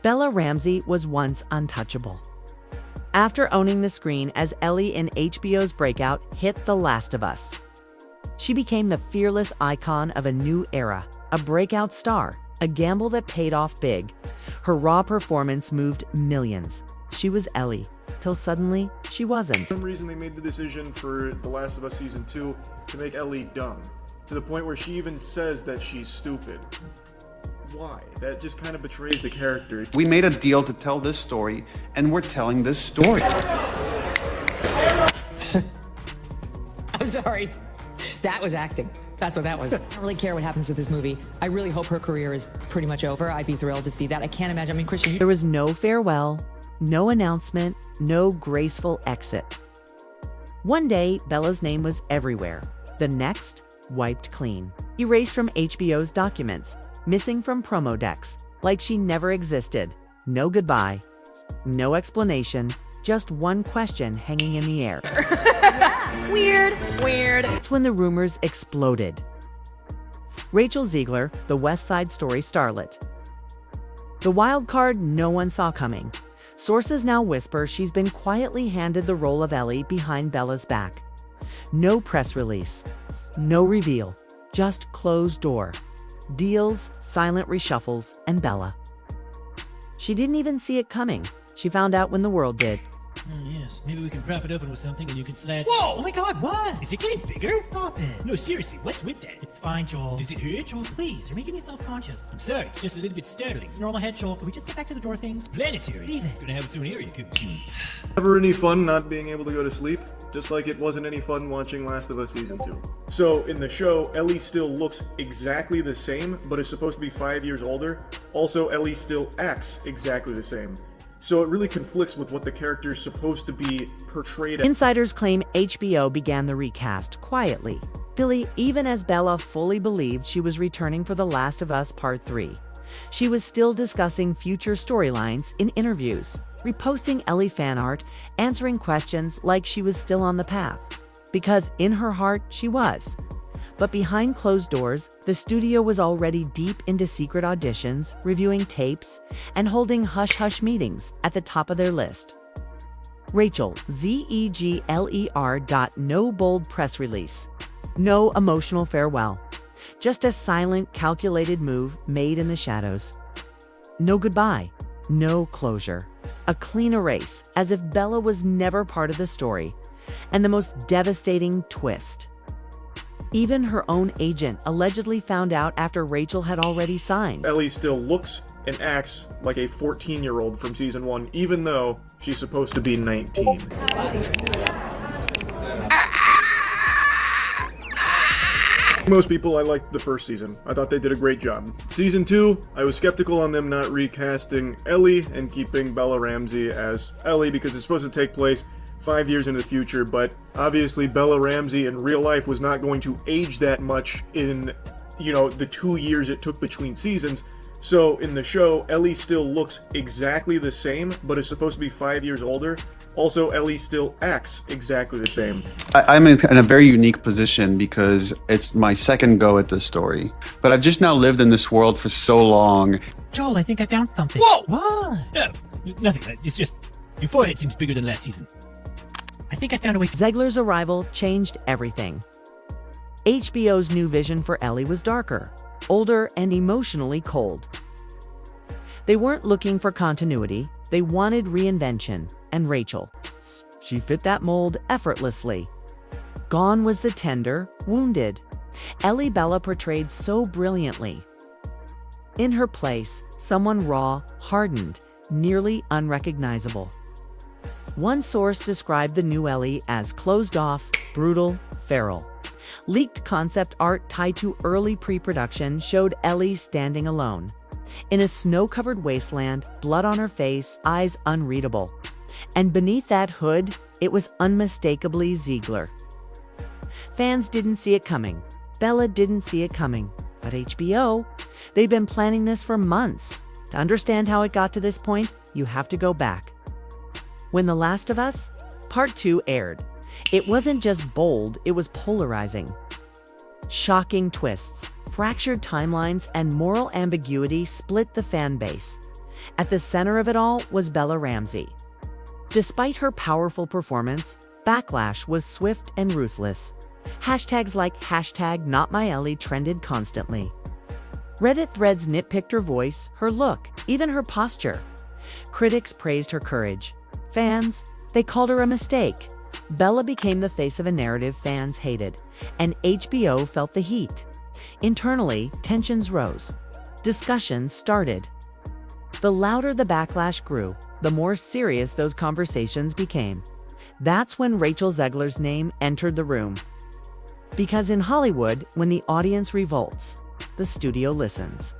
Bella Ramsey was once untouchable. After owning the screen as Ellie in HBO's breakout hit The Last of Us, she became the fearless icon of a new era, a breakout star, a gamble that paid off big. Her raw performance moved millions. She was Ellie, till suddenly she wasn't. For some reason they made the decision for The Last of Us Season 2 to make Ellie dumb, to the point where she even says that she's stupid. Why? That just kind of betrays the character. We made a deal to tell this story, and we're telling this story. I'm sorry. That was acting. That's what that was. I don't really care what happens with this movie. I really hope her career is pretty much over. I'd be thrilled to see that. I can't imagine. I mean, Christian, There was no farewell, no announcement, no graceful exit. One day, Bella's name was everywhere. The next, wiped clean. Erased from HBO's documents, missing from promo decks, like she never existed. No goodbye, no explanation, just one question hanging in the air. Weird. That's when the rumors exploded. Rachel Zegler, the West Side Story starlet. The wild card no one saw coming. Sources now whisper she's been quietly handed the role of Ellie behind Bella's back. No press release, no reveal, just closed door. Deals, silent reshuffles, and Bella. She didn't even see it coming. She found out when the world did. Yes, maybe we can prop it open with something and you can slide. Whoa! Oh my god, what? Is it getting bigger? Stop it. No, seriously, what's with that? It's fine, Joel. Does it hurt? Joel, please, you're making me self-conscious. I'm sorry, it's just a little bit startling. Normal head, Joel. Can we just get back to the door things? Planetary. Leave it. It's gonna have its own area code soon. Never any fun not being able to go to sleep, just like it wasn't any fun watching Last of Us Season 2. So, in the show, Ellie still looks exactly the same, but is supposed to be 5 years older. Also, Ellie still acts exactly the same. So it really conflicts with what the character is supposed to be portrayed as. Insiders claim HBO began the recast quietly. Even as Bella fully believed she was returning for The Last of Us Part 3. She was still discussing future storylines in interviews, reposting Ellie fan art, answering questions like she was still on the path. Because in her heart, she was. But behind closed doors, the studio was already deep into secret auditions, reviewing tapes, and holding hush-hush meetings at the top of their list. Rachel Zegler. No bold press release. No emotional farewell. Just a silent, calculated move made in the shadows. No goodbye. No closure. A clean erase, as if Bella was never part of the story. And the most devastating twist. Even her own agent allegedly found out after Rachel had already signed. Ellie still looks and acts like a 14-year-old from Season 1, even though she's supposed to be 19. Most people, I liked the first season. I thought they did a great job. Season 2, I was skeptical on them not recasting Ellie and keeping Bella Ramsey as Ellie because it's supposed to take place 5 years into the future, but obviously Bella Ramsey in real life was not going to age that much in, the 2 years it took between seasons. So in the show, Ellie still looks exactly the same, but is supposed to be 5 years older. Also, Ellie still acts exactly the same. I'm in a very unique position because it's my second go at this story. But I've just now lived in this world for so long. Joel, I think I found something. Whoa! What? No, nothing. It's just your forehead seems bigger than last season. I think I found a way. Zegler's arrival changed everything. HBO's new vision for Ellie was darker, older, and emotionally cold. They weren't looking for continuity, they wanted reinvention, and Rachel, she fit that mold effortlessly. Gone was the tender, wounded. Ellie Bella portrayed so brilliantly. In her place, someone raw, hardened, nearly unrecognizable. One source described the new Ellie as closed off, brutal, feral. Leaked concept art tied to early pre-production showed Ellie standing alone. In a snow-covered wasteland, blood on her face, eyes unreadable. And beneath that hood, it was unmistakably Zegler. Fans didn't see it coming. Bella didn't see it coming. But HBO, they've been planning this for months. To understand how it got to this point, you have to go back. When The Last of Us Part 2 aired, it wasn't just bold, it was polarizing. Shocking twists, fractured timelines, and moral ambiguity split the fan base. At the center of it all was Bella Ramsey. Despite her powerful performance, backlash was swift and ruthless. Hashtags like #NotMyEllie trended constantly. Reddit threads nitpicked her voice, her look, even her posture. Critics praised her courage. Fans, they called her a mistake. Bella became the face of a narrative fans hated, and HBO felt the heat. Internally, tensions rose. Discussions started. The louder the backlash grew, the more serious those conversations became. That's when Rachel Zegler's name entered the room. Because in Hollywood, when the audience revolts, the studio listens.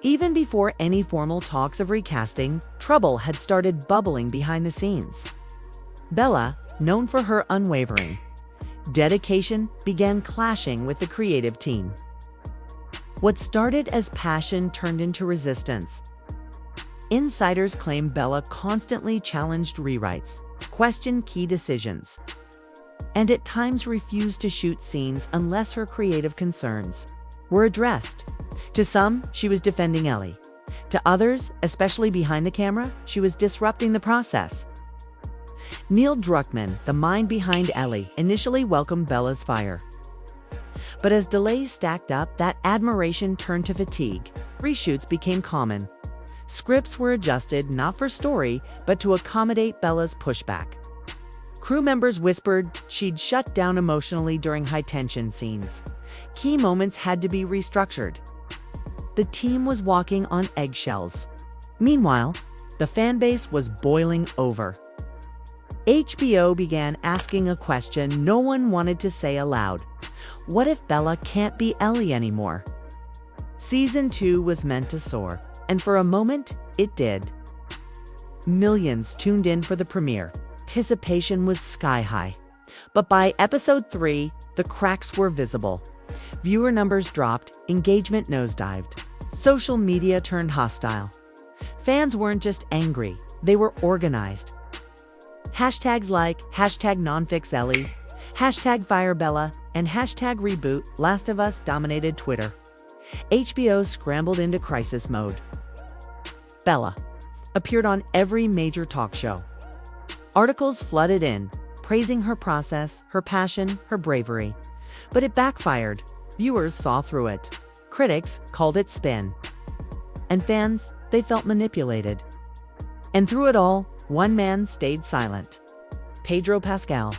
Even before any formal talks of recasting, trouble had started bubbling behind the scenes. Bella, known for her unwavering dedication, began clashing with the creative team. What started as passion turned into resistance. Insiders claim Bella constantly challenged rewrites, questioned key decisions, and at times refused to shoot scenes unless her creative concerns were addressed. To some, she was defending Ellie. To others, especially behind the camera, she was disrupting the process. Neil Druckmann, the mind behind Ellie, initially welcomed Bella's fire. But as delays stacked up, that admiration turned to fatigue. Reshoots became common. Scripts were adjusted not for story, but to accommodate Bella's pushback. Crew members whispered she'd shut down emotionally during high-tension scenes. Key moments had to be restructured. The team was walking on eggshells. Meanwhile, the fanbase was boiling over. HBO began asking a question no one wanted to say aloud. What if Bella can't be Ellie anymore? Season 2 was meant to soar, and for a moment, it did. Millions tuned in for the premiere. Anticipation was sky-high. But by episode 3, the cracks were visible. Viewer numbers dropped, engagement nosedived. Social media turned hostile. Fans weren't just angry, they were organized. Hashtags like #NonFixEllie, #FireBella, and #Reboot Last of Us dominated Twitter. HBO scrambled into crisis mode. Bella appeared on every major talk show. Articles flooded in, praising her process, her passion, her bravery. But it backfired. Viewers saw through it. Critics called it spin. And fans, they felt manipulated. And through it all, one man stayed silent. Pedro Pascal.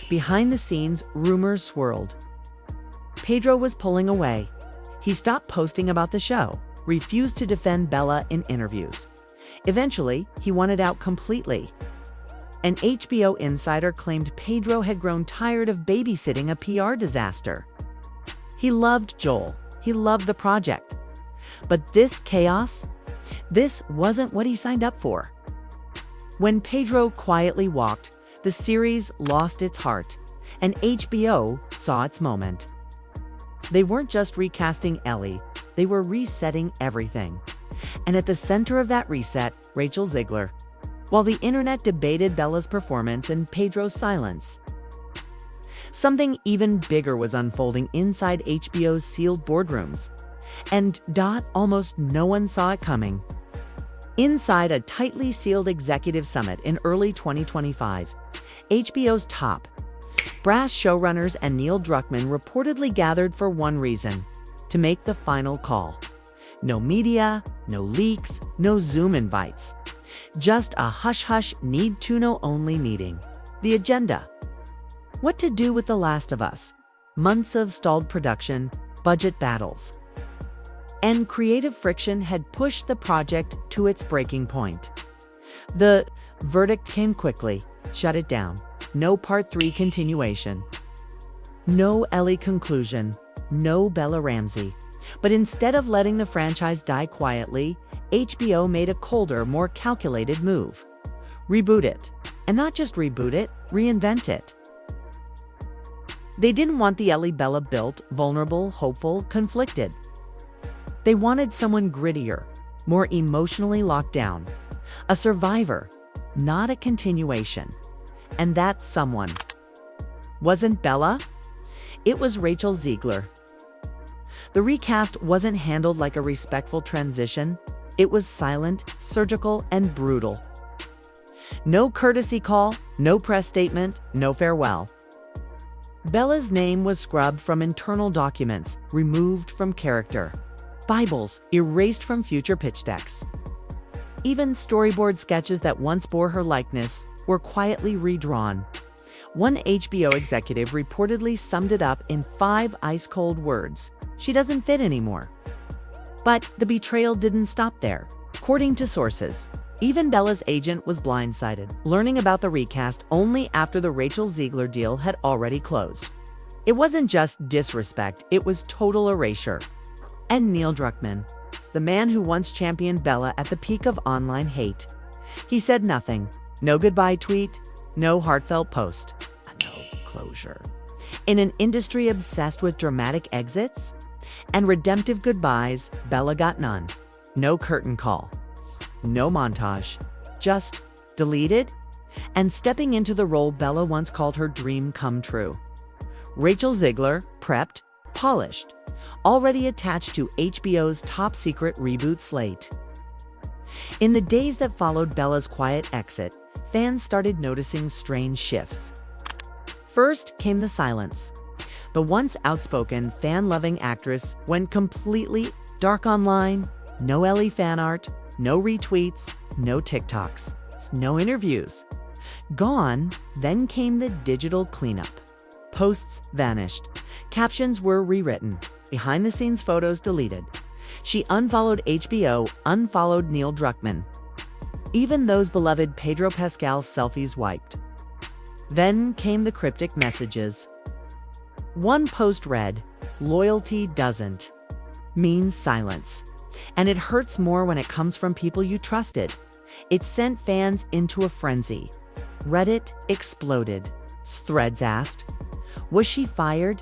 Behind the scenes, rumors swirled. Pedro was pulling away. He stopped posting about the show, refused to defend Bella in interviews. Eventually, he wanted out completely. An HBO insider claimed Pedro had grown tired of babysitting a PR disaster. He loved Joel. He loved the project. But this chaos, this wasn't what he signed up for. When Pedro quietly walked, the series lost its heart, and HBO saw its moment. They weren't just recasting Ellie, they were resetting everything. And at the center of that reset, Rachel Zegler. While the internet debated Bella's performance and Pedro's silence, something even bigger was unfolding inside HBO's sealed boardrooms. And almost no one saw it coming. Inside a tightly sealed executive summit in early 2025, HBO's top brass showrunners and Neil Druckmann reportedly gathered for one reason: to make the final call. No media, no leaks, no Zoom invites. Just a hush-hush, need-to-know only meeting. The agenda: what to do with The Last of Us. Months of stalled production, budget battles, and creative friction had pushed the project to its breaking point. The verdict came quickly: shut it down. No Part 3 continuation. No Ellie conclusion. No Bella Ramsey. But instead of letting the franchise die quietly, HBO made a colder, more calculated move. Reboot it. And not just reboot it, reinvent it. They didn't want the Ellie Bella built, vulnerable, hopeful, conflicted. They wanted someone grittier, more emotionally locked down. A survivor, not a continuation. And that someone wasn't Bella, it was Rachel Zegler. The recast wasn't handled like a respectful transition, It was silent, surgical, and brutal. No courtesy call, no press statement, no farewell. Bella's name was scrubbed from internal documents, removed from character. Bibles erased from future pitch decks. Even storyboard sketches that once bore her likeness were quietly redrawn. One HBO executive reportedly summed it up in 5 ice-cold words: "She doesn't fit anymore." But the betrayal didn't stop there. According to sources, even Bella's agent was blindsided, learning about the recast only after the Rachel Zegler deal had already closed. It wasn't just disrespect, it was total erasure. And Neil Druckmann, the man who once championed Bella at the peak of online hate. He said nothing. No goodbye tweet, no heartfelt post, no closure. In an industry obsessed with dramatic exits and redemptive goodbyes, Bella got none. No curtain call, no montage, just deleted and stepping into the role Bella once called her dream come true. Rachel Zegler, prepped, polished, already attached to HBO's top secret reboot slate. In the days that followed Bella's quiet exit, fans started noticing strange shifts. First came the silence. The once outspoken, fan-loving actress went completely dark online. No Ellie fan art, no retweets, no TikToks, no interviews. Gone, then came the digital cleanup. Posts vanished. Captions were rewritten. Behind-the-scenes photos deleted. She unfollowed HBO, unfollowed Neil Druckmann. Even those beloved Pedro Pascal selfies wiped. Then came the cryptic messages. One post read, "Loyalty doesn't means silence. And it hurts more when it comes from people you trusted." It sent fans into a frenzy. Reddit exploded. Threads asked, was she fired?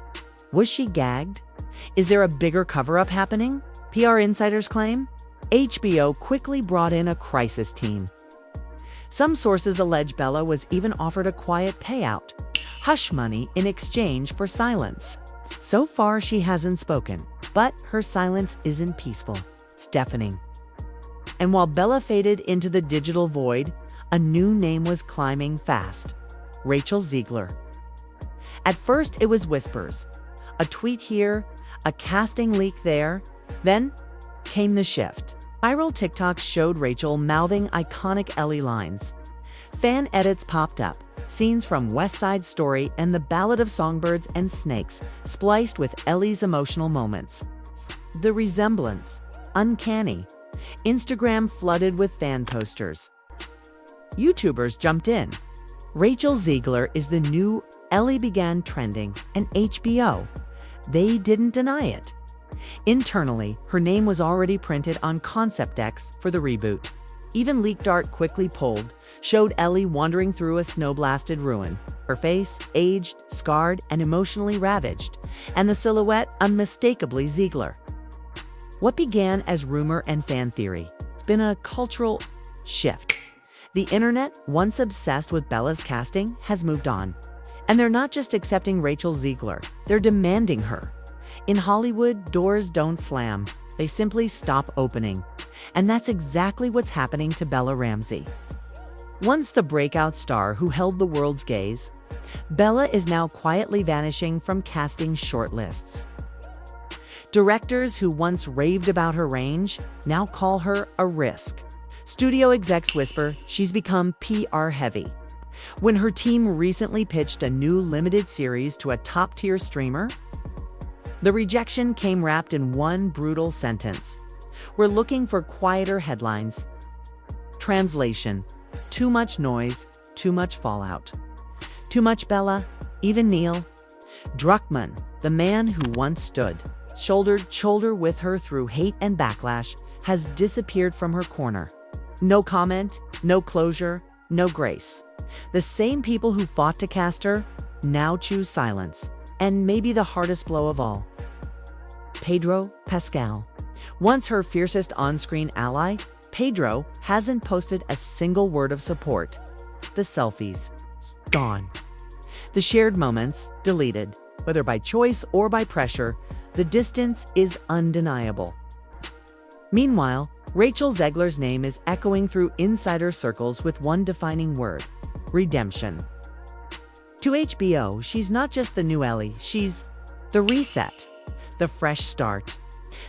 Was she gagged? Is there a bigger cover-up happening? PR insiders claim. HBO quickly brought in a crisis team. Some sources allege Bella was even offered a quiet payout, hush money in exchange for silence. So far, she hasn't spoken, but her silence isn't peaceful. It's deafening. And while Bella faded into the digital void, a new name was climbing fast: Rachel Zegler. At first, it was whispers. A tweet here, a casting leak there. Then came the shift. Viral TikToks showed Rachel mouthing iconic Ellie lines. Fan edits popped up, scenes from West Side Story and the Ballad of Songbirds and Snakes spliced with Ellie's emotional moments. The resemblance, uncanny. Instagram flooded with fan posters. YouTubers jumped in. Rachel Zegler is the new Ellie began trending, and HBO, they didn't deny it. Internally, her name was already printed on concept decks for the reboot. Even leaked art quickly pulled showed Ellie wandering through a snow-blasted ruin, her face aged, scarred, and emotionally ravaged, and the silhouette unmistakably Zegler. What began as rumor and fan theory has been a cultural shift. The internet, once obsessed with Bella's casting, has moved on. And they're not just accepting Rachel Zegler, they're demanding her. In Hollywood, doors don't slam, they simply stop opening. And that's exactly what's happening to Bella Ramsey. Once the breakout star who held the world's gaze, Bella is now quietly vanishing from casting shortlists. Directors who once raved about her range now call her a risk. Studio execs whisper she's become PR heavy. When her team recently pitched a new limited series to a top-tier streamer, the rejection came wrapped in one brutal sentence: "We're looking for quieter headlines." Translation: too much noise, too much fallout. Too much Bella, even Neil Druckmann, the man who once stood shoulder to shoulder with her through hate and backlash, has disappeared from her corner. No comment, no closure, no grace. The same people who fought to cast her now choose silence. And maybe the hardest blow of all: Pedro Pascal. Once her fiercest on-screen ally, Pedro hasn't posted a single word of support. The selfies, gone. The shared moments, deleted. Whether by choice or by pressure, the distance is undeniable. Meanwhile, Rachel Zegler's name is echoing through insider circles with one defining word: redemption. To HBO, she's not just the new Ellie, she's the reset, the fresh start,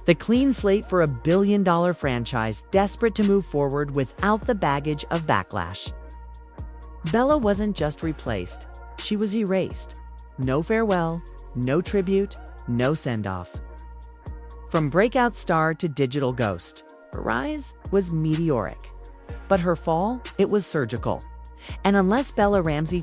the clean slate for a billion-dollar franchise desperate to move forward without the baggage of backlash. Bella wasn't just replaced, she was erased. No farewell, no tribute, no send-off. From breakout star to digital ghost, her rise was meteoric. But her fall, it was surgical. And unless Bella Ramsey